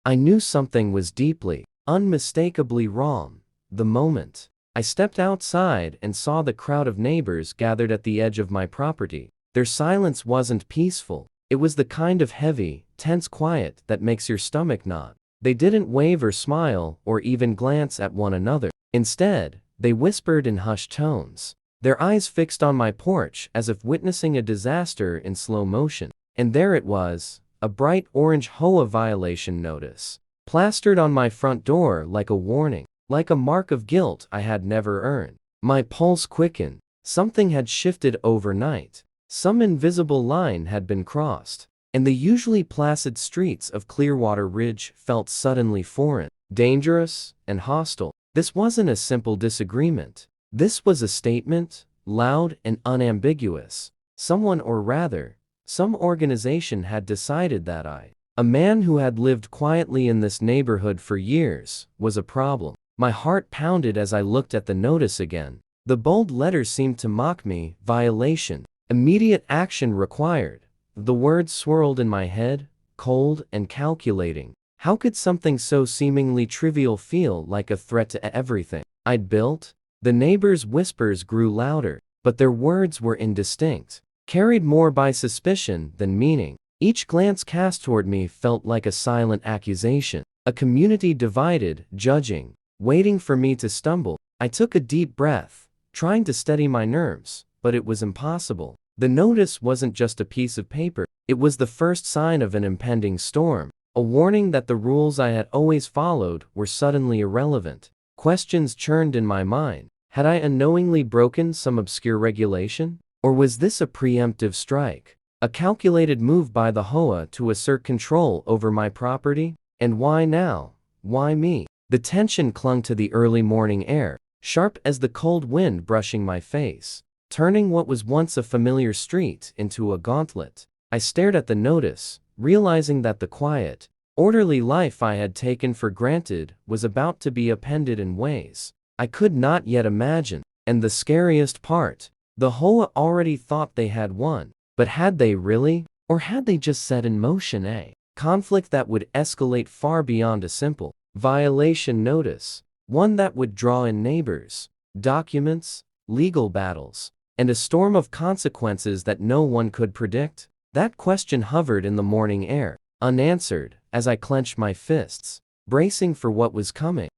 I knew something was deeply, unmistakably wrong the moment I stepped outside and saw the crowd of neighbors gathered at the edge of my property. Their silence wasn't peaceful. It was the kind of heavy, tense quiet that makes your stomach knot. They didn't wave or smile or even glance at one another. Instead, they whispered in hushed tones, their eyes fixed on my porch as if witnessing a disaster in slow motion. And there it was, a bright orange HOA violation notice, plastered on my front door like a warning, like a mark of guilt I had never earned. My pulse quickened. Something had shifted overnight. Some invisible line had been crossed, and the usually placid streets of Clearwater Ridge felt suddenly foreign, dangerous, and hostile. This wasn't a simple disagreement. This was a statement, loud and unambiguous. Someone, or rather, some organization had decided that I, a man who had lived quietly in this neighborhood for years, was a problem. My heart pounded as I looked at the notice again. The bold letters seemed to mock me. Violation. Immediate action required. The words swirled in my head, cold and calculating. How could something so seemingly trivial feel like a threat to everything I'd built? The neighbors' whispers grew louder, but their words were indistinct, carried more by suspicion than meaning. Each glance cast toward me felt like a silent accusation, a community divided, judging, waiting for me to stumble. I took a deep breath, trying to steady my nerves, but it was impossible. The notice wasn't just a piece of paper, it was the first sign of an impending storm, a warning that the rules I had always followed were suddenly irrelevant. Questions churned in my mind. Had I unknowingly broken some obscure regulation? Or was this a preemptive strike? A calculated move by the HOA to assert control over my property? And why now? Why me? The tension clung to the early morning air, sharp as the cold wind brushing my face, turning what was once a familiar street into a gauntlet. I stared at the notice, realizing that the quiet, orderly life I had taken for granted was about to be upended in ways I could not yet imagine. And the scariest part, the HOA already thought they had won. But had they really? Or had they just set in motion a conflict that would escalate far beyond a simple violation notice, one that would draw in neighbors, documents, legal battles, and a storm of consequences that no one could predict? That question hovered in the morning air, unanswered, as I clenched my fists, bracing for what was coming.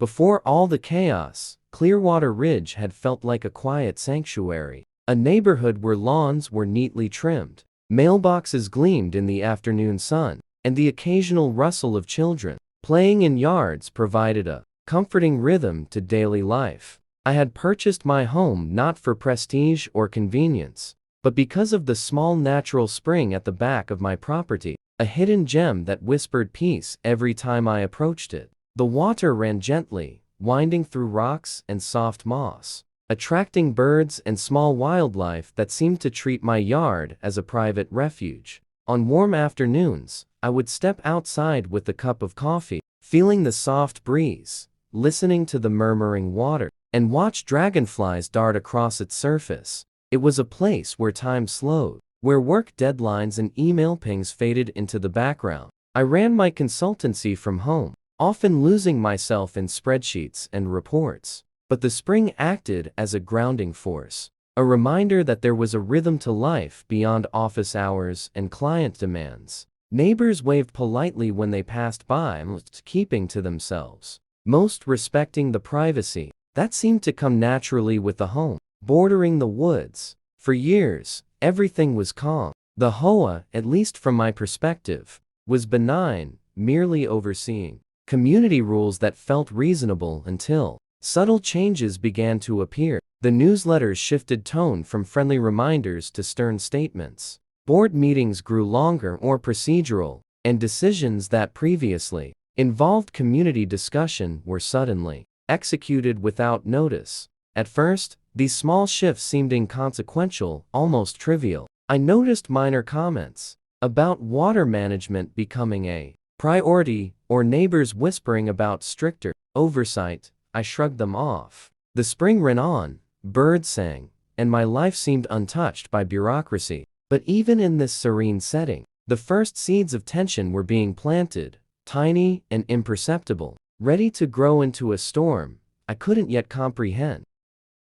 Before all the chaos, Clearwater Ridge had felt like a quiet sanctuary, a neighborhood where lawns were neatly trimmed, mailboxes gleamed in the afternoon sun, and the occasional rustle of children playing in yards provided a comforting rhythm to daily life. I had purchased my home not for prestige or convenience, but because of the small natural spring at the back of my property, a hidden gem that whispered peace every time I approached it. The water ran gently, winding through rocks and soft moss, attracting birds and small wildlife that seemed to treat my yard as a private refuge. On warm afternoons, I would step outside with a cup of coffee, feeling the soft breeze, listening to the murmuring water, and watch dragonflies dart across its surface. It was a place where time slowed, where work deadlines and email pings faded into the background. I ran my consultancy from home, often losing myself in spreadsheets and reports. But the spring acted as a grounding force, a reminder that there was a rhythm to life beyond office hours and client demands. Neighbors waved politely when they passed by, most keeping to themselves, most respecting the privacy that seemed to come naturally with the home, bordering the woods. For years, everything was calm. The HOA, at least from my perspective, was benign, merely overseeing community rules that felt reasonable until subtle changes began to appear. The newsletters shifted tone from friendly reminders to stern statements. Board meetings grew longer, more procedural, and decisions that previously involved community discussion were suddenly executed without notice. At first, these small shifts seemed inconsequential, almost trivial. I noticed minor comments about water management becoming a priority, or neighbors whispering about stricter oversight. I shrugged them off. The spring ran on, birds sang, and my life seemed untouched by bureaucracy. But even in this serene setting, the first seeds of tension were being planted. tiny and imperceptible, ready to grow into a storm I couldn't yet comprehend.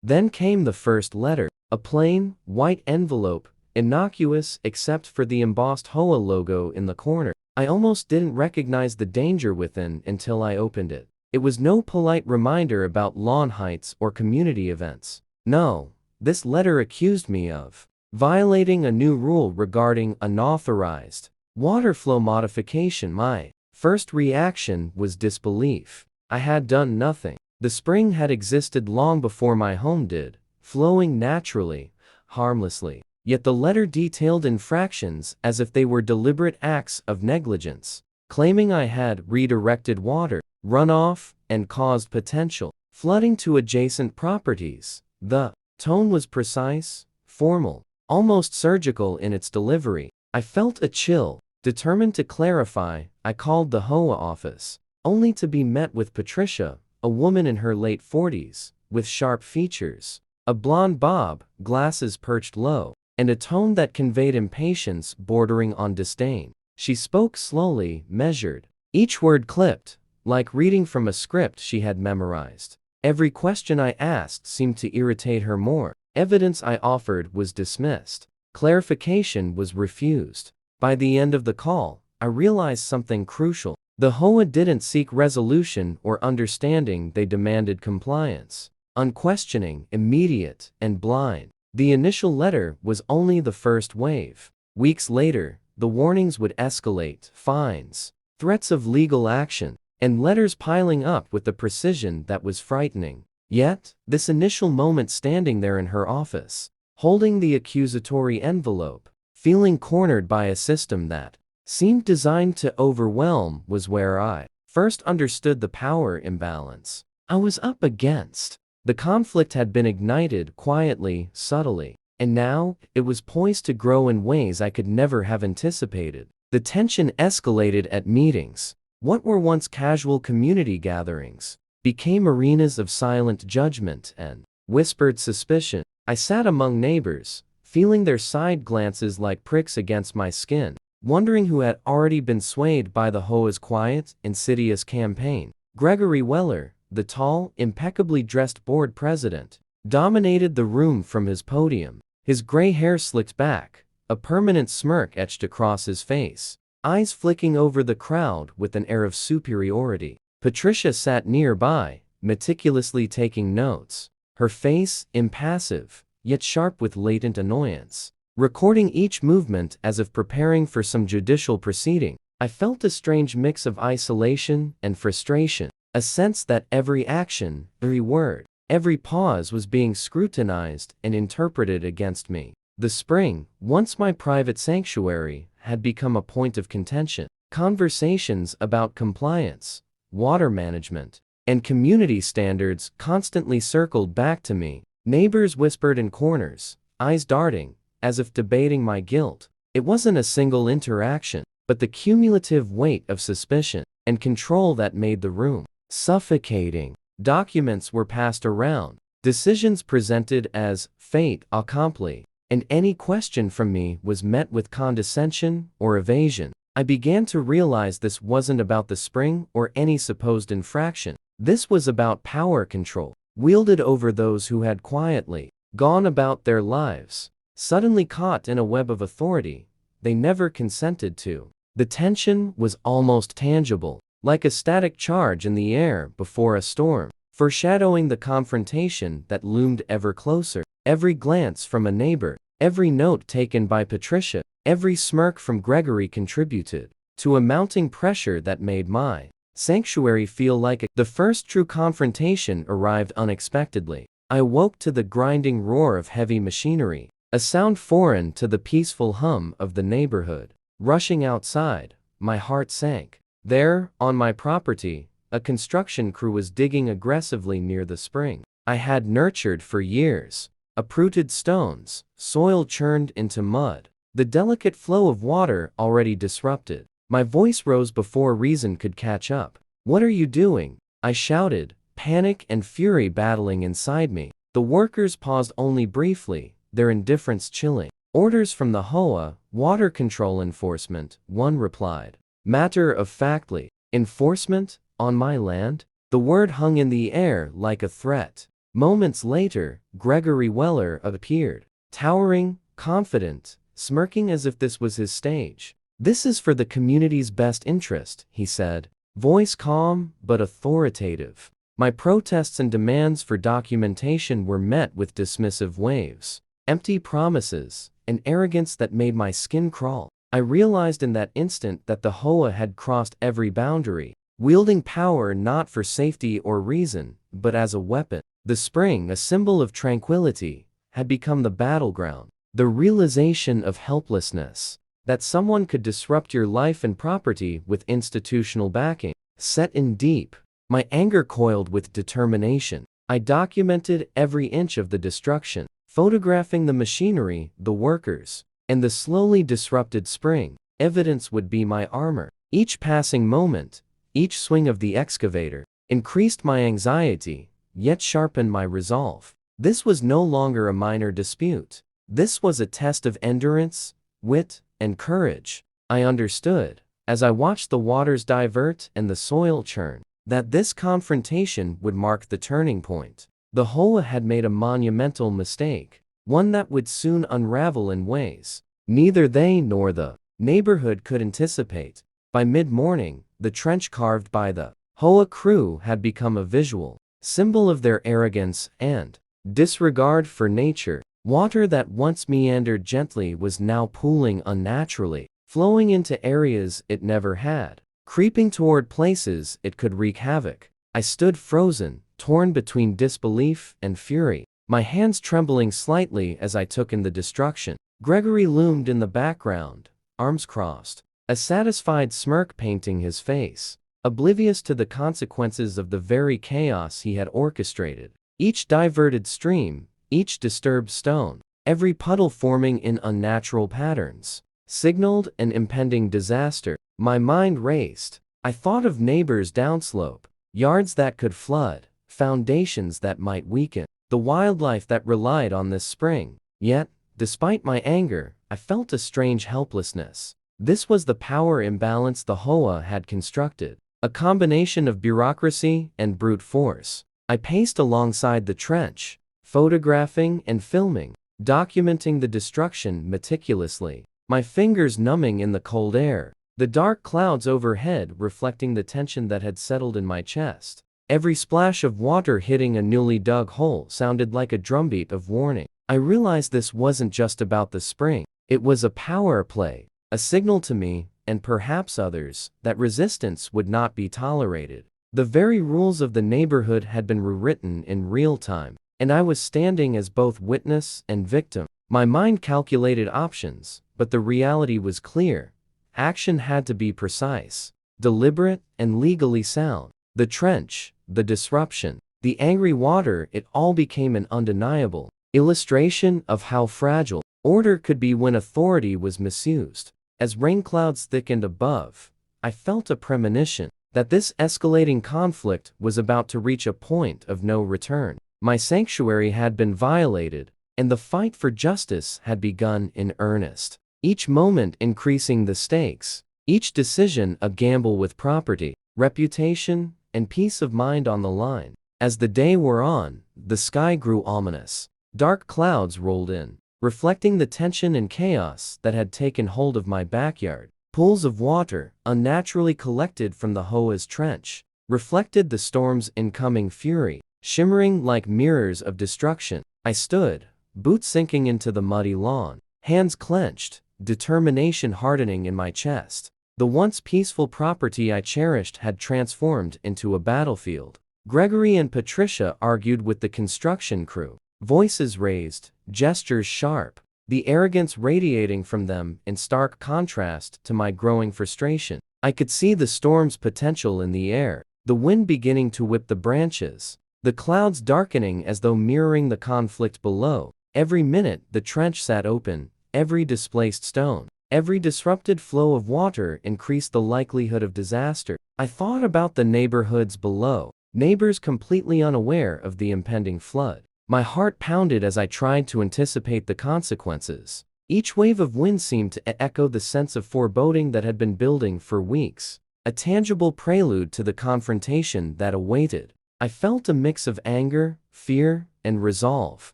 Then came the first letter, a plain, white envelope, innocuous except for the embossed HOA logo in the corner. I almost didn't recognize the danger within until I opened it. It was no polite reminder about lawn heights or community events. No, this letter accused me of violating a new rule regarding unauthorized water flow modification. My first reaction was disbelief. I had done nothing. The spring had existed long before my home did, flowing naturally, harmlessly. Yet the letter detailed infractions as if they were deliberate acts of negligence, claiming I had redirected water, runoff, and caused potential flooding to adjacent properties. The tone was precise, formal, almost surgical in its delivery. I felt a chill. Determined to clarify, I called the HOA office, only to be met with Patricia, a woman in her late 40s, with sharp features, a blonde bob, glasses perched low, and a tone that conveyed impatience bordering on disdain. She spoke slowly, measured, each word clipped, like reading from a script she had memorized. Every question I asked seemed to irritate her more. Evidence I offered was dismissed. Clarification was refused. By the end of the call, I realized something crucial. The HOA didn't seek resolution or understanding, they demanded compliance. Unquestioning, immediate, and blind. The initial letter was only the first wave. Weeks later, the warnings would escalate, fines, threats of legal action, and letters piling up with a precision that was frightening. Yet, this initial moment standing there in her office, holding the accusatory envelope, feeling cornered by a system that seemed designed to overwhelm, was where I first understood the power imbalance I was up against. The conflict had been ignited quietly, subtly, and now it was poised to grow in ways I could never have anticipated. The tension escalated at meetings. What were once casual community gatherings became arenas of silent judgment and whispered suspicion. I sat among neighbors, feeling their side glances like pricks against my skin, wondering who had already been swayed by the HOA's quiet, insidious campaign. Gregory Weller, the tall, impeccably dressed board president, dominated the room from his podium, his gray hair slicked back, a permanent smirk etched across his face, eyes flicking over the crowd with an air of superiority. Patricia sat nearby, meticulously taking notes, her face impassive, yet sharp with latent annoyance, recording each movement as if preparing for some judicial proceeding. I felt a strange mix of isolation and frustration, a sense that every action, every word, every pause was being scrutinized and interpreted against me. The spring, once my private sanctuary, had become a point of contention. Conversations about compliance, water management, and community standards constantly circled back to me. Neighbors whispered in corners, eyes darting, as if debating my guilt. It wasn't a single interaction, but the cumulative weight of suspicion and control that made the room suffocating. Documents were passed around, decisions presented as fait accompli, and any question from me was met with condescension or evasion. I began to realize this wasn't about the spring or any supposed infraction. This was about power control, wielded over those who had quietly gone about their lives, suddenly caught in a web of authority they never consented to. The tension was almost tangible, like a static charge in the air before a storm, foreshadowing the confrontation that loomed ever closer. Every glance from a neighbor, every note taken by Patricia, every smirk from Gregory contributed to a mounting pressure that made my sanctuary feel like the first true confrontation arrived unexpectedly. I awoke to the grinding roar of heavy machinery, a sound foreign to the peaceful hum of the neighborhood. Rushing outside, my heart sank. There, on my property, a construction crew was digging aggressively near the spring I had nurtured for years. Uprooted stones, soil churned into mud, the delicate flow of water already disrupted. My voice rose before reason could catch up. "What are you doing?" I shouted, panic and fury battling inside me. The workers paused only briefly, their indifference chilling. "Orders from the HOA, water control enforcement," one replied, matter-of-factly. Enforcement? On my land? The word hung in the air like a threat. Moments later, Gregory Weller appeared, towering, confident, smirking as if this was his stage. "This is for the community's best interest," he said, voice calm but authoritative. My protests and demands for documentation were met with dismissive waves, empty promises, and arrogance that made my skin crawl. I realized in that instant that the HOA had crossed every boundary, wielding power not for safety or reason, but as a weapon. The spring, a symbol of tranquility, had become the battleground. The realization of helplessness, that someone could disrupt your life and property with institutional backing, set in deep. My anger coiled with determination. I documented every inch of the destruction, photographing the machinery, the workers, and the slowly disrupted spring. Evidence would be my armor. Each passing moment, each swing of the excavator, increased my anxiety, yet sharpened my resolve. This was no longer a minor dispute. This was a test of endurance, wit, and courage. I understood, as I watched the waters divert and the soil churn, that this confrontation would mark the turning point. The HOA had made a monumental mistake, one that would soon unravel in ways neither they nor the neighborhood could anticipate. By mid-morning, the trench carved by the HOA crew had become a visual symbol of their arrogance and disregard for nature. Water that once meandered gently was now pooling unnaturally, flowing into areas it never had, creeping toward places it could wreak havoc. I stood frozen, torn between disbelief and fury, my hands trembling slightly as I took in the destruction. Gregory loomed in the background, arms crossed, a satisfied smirk painting his face, oblivious to the consequences of the very chaos he had orchestrated. Each diverted stream, each disturbed stone, every puddle forming in unnatural patterns, signaled an impending disaster. My mind raced. I thought of neighbors downslope, yards that could flood, foundations that might weaken, the wildlife that relied on this spring. Yet, despite my anger, I felt a strange helplessness. This was the power imbalance the HOA had constructed, a combination of bureaucracy and brute force. I paced alongside the trench, photographing and filming, documenting the destruction meticulously, my fingers numbing in the cold air, the dark clouds overhead reflecting the tension that had settled in my chest. Every splash of water hitting a newly dug hole sounded like a drumbeat of warning. I realized this wasn't just about the spring. It was a power play, a signal to me, and perhaps others, that resistance would not be tolerated. The very rules of the neighborhood had been rewritten in real time, and I was standing as both witness and victim. My mind calculated options, but the reality was clear. Action had to be precise, deliberate, and legally sound. The trench, the disruption, the angry water, it all became an undeniable illustration of how fragile order could be when authority was misused. As rain clouds thickened above, I felt a premonition that this escalating conflict was about to reach a point of no return. My sanctuary had been violated, and the fight for justice had begun in earnest. Each moment increasing the stakes, each decision a gamble with property, reputation, and peace of mind on the line. As the day wore on, the sky grew ominous. Dark clouds rolled in, reflecting the tension and chaos that had taken hold of my backyard. Pools of water, unnaturally collected from the HOA's trench, reflected the storm's incoming fury, shimmering like mirrors of destruction. I stood, boots sinking into the muddy lawn, hands clenched, determination hardening in my chest. The once peaceful property I cherished had transformed into a battlefield. Gregory and Patricia argued with the construction crew, voices raised, gestures sharp, the arrogance radiating from them in stark contrast to my growing frustration. I could see the storm's potential in the air, the wind beginning to whip the branches, the clouds darkening as though mirroring the conflict below. Every minute the trench sat open, every displaced stone, every disrupted flow of water increased the likelihood of disaster. I thought about the neighborhoods below, neighbors completely unaware of the impending flood. My heart pounded as I tried to anticipate the consequences. Each wave of wind seemed to echo the sense of foreboding that had been building for weeks. a tangible prelude to the confrontation that awaited. I felt a mix of anger, fear, and resolve.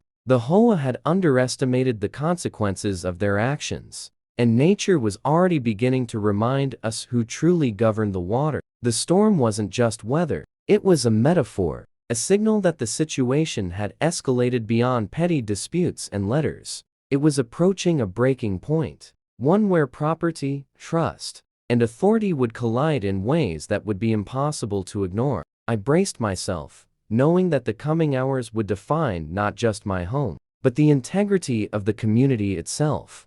The HOA had underestimated the consequences of their actions, and nature was already beginning to remind us who truly governed the water. The storm wasn't just weather, it was a metaphor, a signal that the situation had escalated beyond petty disputes and letters. It was approaching a breaking point, one where property, trust, and authority would collide in ways that would be impossible to ignore. I braced myself, knowing that the coming hours would define not just my home, but the integrity of the community itself.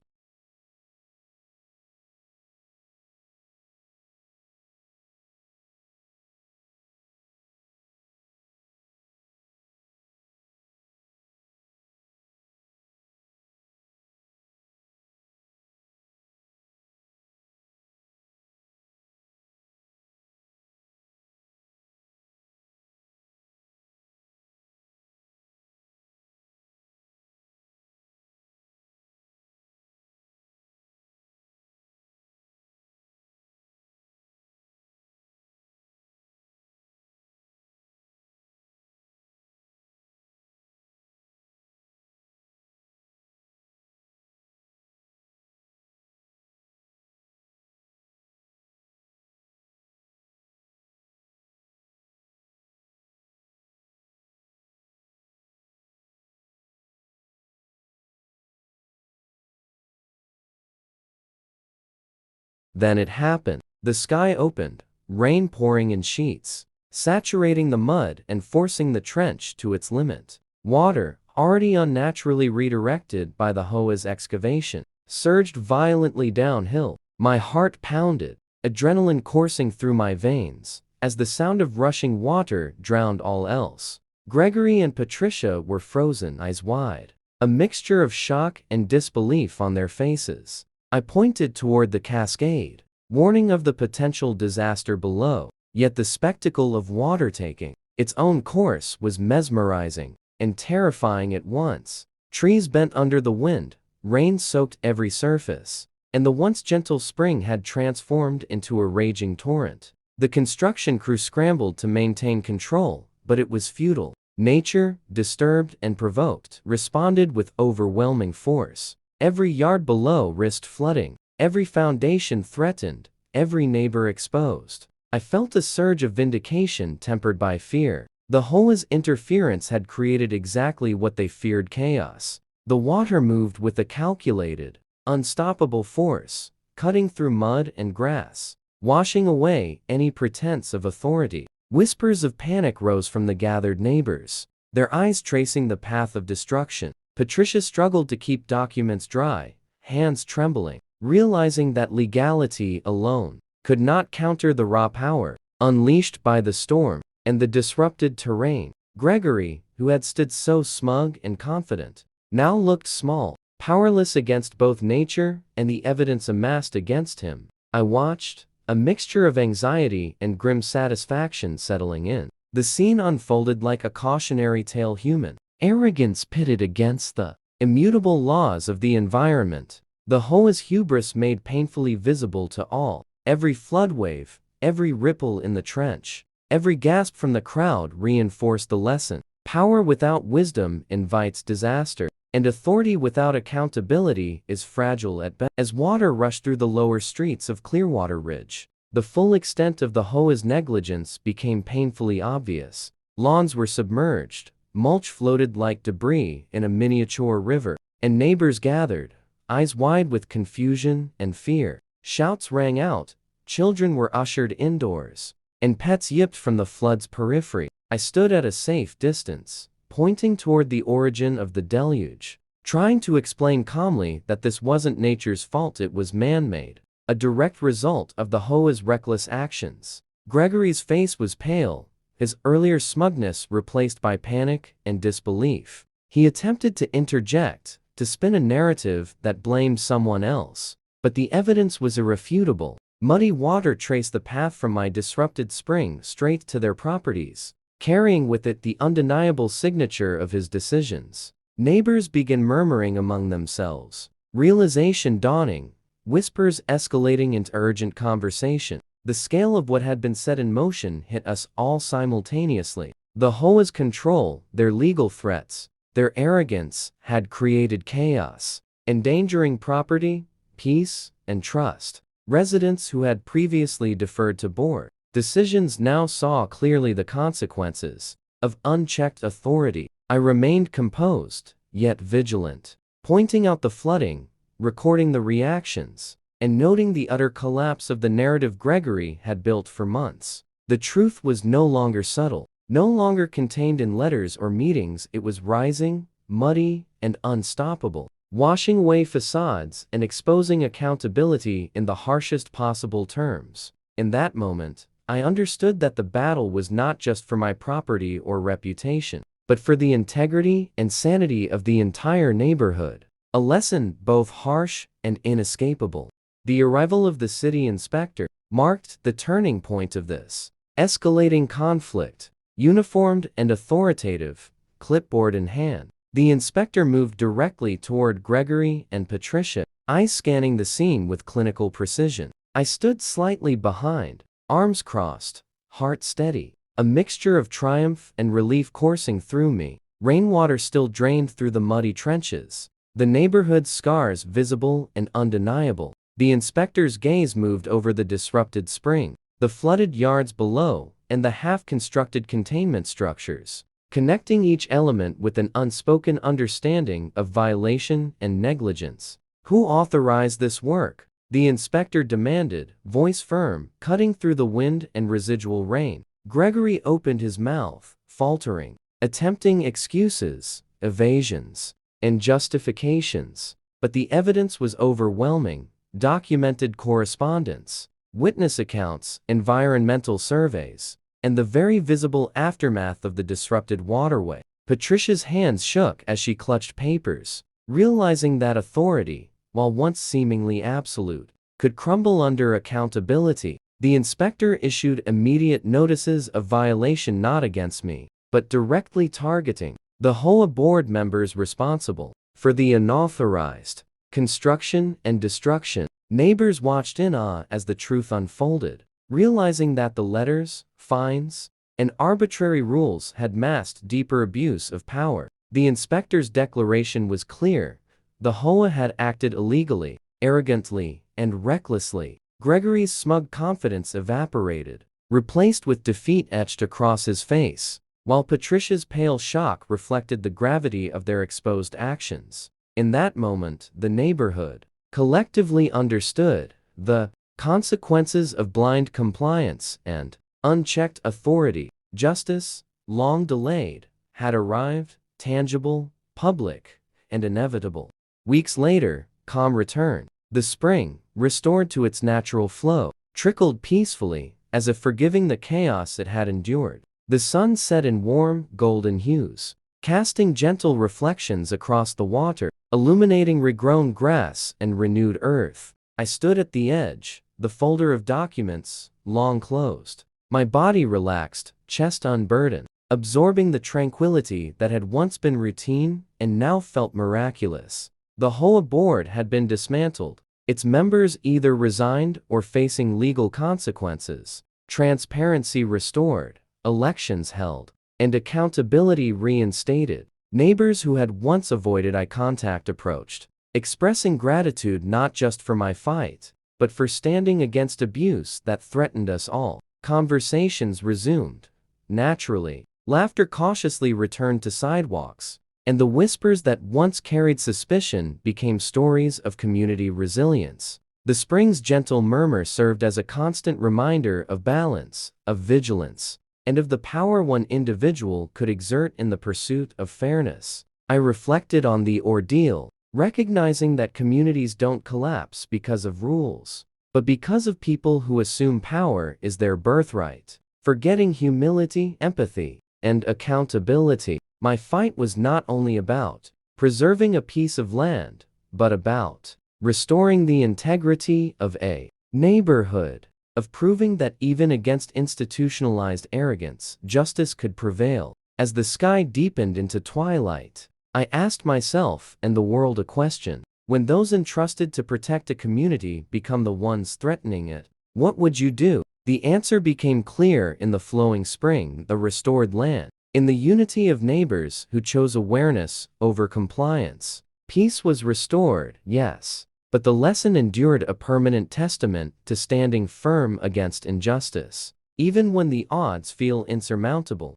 Then it happened. The sky opened, rain pouring in sheets, saturating the mud and forcing the trench to its limit. Water, already unnaturally redirected by the HOA's excavation, surged violently downhill. My heart pounded, adrenaline coursing through my veins, as the sound of rushing water drowned all else. Gregory and Patricia were frozen, eyes wide, a mixture of shock and disbelief on their faces. I pointed toward the cascade, warning of the potential disaster below, yet the spectacle of water taking its own course was mesmerizing and terrifying at once. Trees bent under the wind, rain soaked every surface, and the once gentle spring had transformed into a raging torrent. The construction crew scrambled to maintain control, but it was futile. Nature, disturbed and provoked, responded with overwhelming force. Every yard below risked flooding, every foundation threatened, every neighbor exposed. I felt a surge of vindication tempered by fear. The HOA's interference had created exactly what they feared: chaos. The water moved with a calculated, unstoppable force, cutting through mud and grass, washing away any pretense of authority. Whispers of panic rose from the gathered neighbors, their eyes tracing the path of destruction. Patricia struggled to keep documents dry, hands trembling, realizing that legality alone could not counter the raw power unleashed by the storm and the disrupted terrain. Gregory, who had stood so smug and confident, now looked small, powerless against both nature and the evidence amassed against him. I watched, a mixture of anxiety and grim satisfaction settling in. The scene unfolded like a cautionary tale: human arrogance pitted against the immutable laws of the environment. The HOA's hubris made painfully visible to all. Every flood wave, every ripple in the trench, every gasp from the crowd reinforced the lesson. Power without wisdom invites disaster, and authority without accountability is fragile at best. As water rushed through the lower streets of Clearwater Ridge, the full extent of the HOA's negligence became painfully obvious. Lawns were submerged, mulch floated like debris in a miniature river, and neighbors gathered, eyes wide with confusion and fear. Shouts rang out, children were ushered indoors, and pets yipped from the flood's periphery. I stood at a safe distance, pointing toward the origin of the deluge, trying to explain calmly that this wasn't nature's fault, it was man-made, a direct result of the HOA's reckless actions. Gregory's face was pale, his earlier smugness replaced by panic and disbelief. He attempted to interject, to spin a narrative that blamed someone else, but the evidence was irrefutable. Muddy water traced the path from my disrupted spring straight to their properties, carrying with it the undeniable signature of his decisions. Neighbors began murmuring among themselves, realization dawning, whispers escalating into urgent conversation. The scale of what had been set in motion hit us all simultaneously. The HOA's control, their legal threats, their arrogance had created chaos, endangering property, peace, and trust. Residents who had previously deferred to board decisions now saw clearly the consequences of unchecked authority. I remained composed, yet vigilant, pointing out the flooding, recording the reactions, and noting the utter collapse of the narrative Gregory had built for months. The truth was no longer subtle, no longer contained in letters or meetings. It was rising, muddy, and unstoppable, washing away facades and exposing accountability in the harshest possible terms. In that moment, I understood that the battle was not just for my property or reputation, but for the integrity and sanity of the entire neighborhood. A lesson both harsh and inescapable. The arrival of the city inspector marked the turning point of this escalating conflict. Uniformed and authoritative, clipboard in hand, the inspector moved directly toward Gregory and Patricia, eyes scanning the scene with clinical precision. I stood slightly behind, arms crossed, heart steady, a mixture of triumph and relief coursing through me. Rainwater still drained through the muddy trenches, the neighborhood's scars visible and undeniable. The inspector's gaze moved over the disrupted spring, the flooded yards below, and the half-constructed containment structures, connecting each element with an unspoken understanding of violation and negligence. Who authorized this work? The inspector demanded, voice firm, cutting through the wind and residual rain. Gregory opened his mouth, faltering, attempting excuses, evasions, and justifications. But the evidence was overwhelming: documented correspondence, witness accounts, environmental surveys, and the very visible aftermath of the disrupted waterway. Patricia's hands shook as she clutched papers, realizing that authority, while once seemingly absolute, could crumble under accountability. The inspector issued immediate notices of violation, not against me, but directly targeting the HOA board members responsible for the unauthorized construction and destruction. Neighbors watched in awe as the truth unfolded, realizing that the letters, fines, and arbitrary rules had masked deeper abuse of power. The inspector's declaration was clear: the HOA had acted illegally, arrogantly, and recklessly. Gregory's smug confidence evaporated, replaced with defeat etched across his face, while Patricia's pale shock reflected the gravity of their exposed actions. In that moment, the neighborhood collectively understood the consequences of blind compliance and unchecked authority. Justice, long delayed, had arrived, tangible, public, and inevitable. Weeks later, calm returned. The spring, restored to its natural flow, trickled peacefully, as if forgiving the chaos it had endured. The sun set in warm, golden hues, casting gentle reflections across the water, illuminating regrown grass and renewed earth. I stood at the edge, the folder of documents, long closed. My body relaxed, chest unburdened, absorbing the tranquility that had once been routine and now felt miraculous. The HOA board had been dismantled, its members either resigned or facing legal consequences, transparency restored, elections held, and accountability reinstated. Neighbors who had once avoided eye contact approached, expressing gratitude not just for my fight, but for standing against abuse that threatened us all. Conversations resumed. Naturally, laughter cautiously returned to sidewalks, and the whispers that once carried suspicion became stories of community resilience. The spring's gentle murmur served as a constant reminder of balance, of vigilance, and of the power one individual could exert in the pursuit of fairness. I reflected on the ordeal, recognizing that communities don't collapse because of rules, but because of people who assume power is their birthright, forgetting humility, empathy, and accountability. My fight was not only about preserving a piece of land, but about restoring the integrity of a neighborhood, of proving that even against institutionalized arrogance, justice could prevail. As the sky deepened into twilight, I asked myself and the world a question: when those entrusted to protect a community become the ones threatening it, what would you do? The answer became clear in the flowing spring, the restored land, in the unity of neighbors who chose awareness over compliance. Peace was restored, yes, but the lesson endured, a permanent testament to standing firm against injustice, even when the odds feel insurmountable.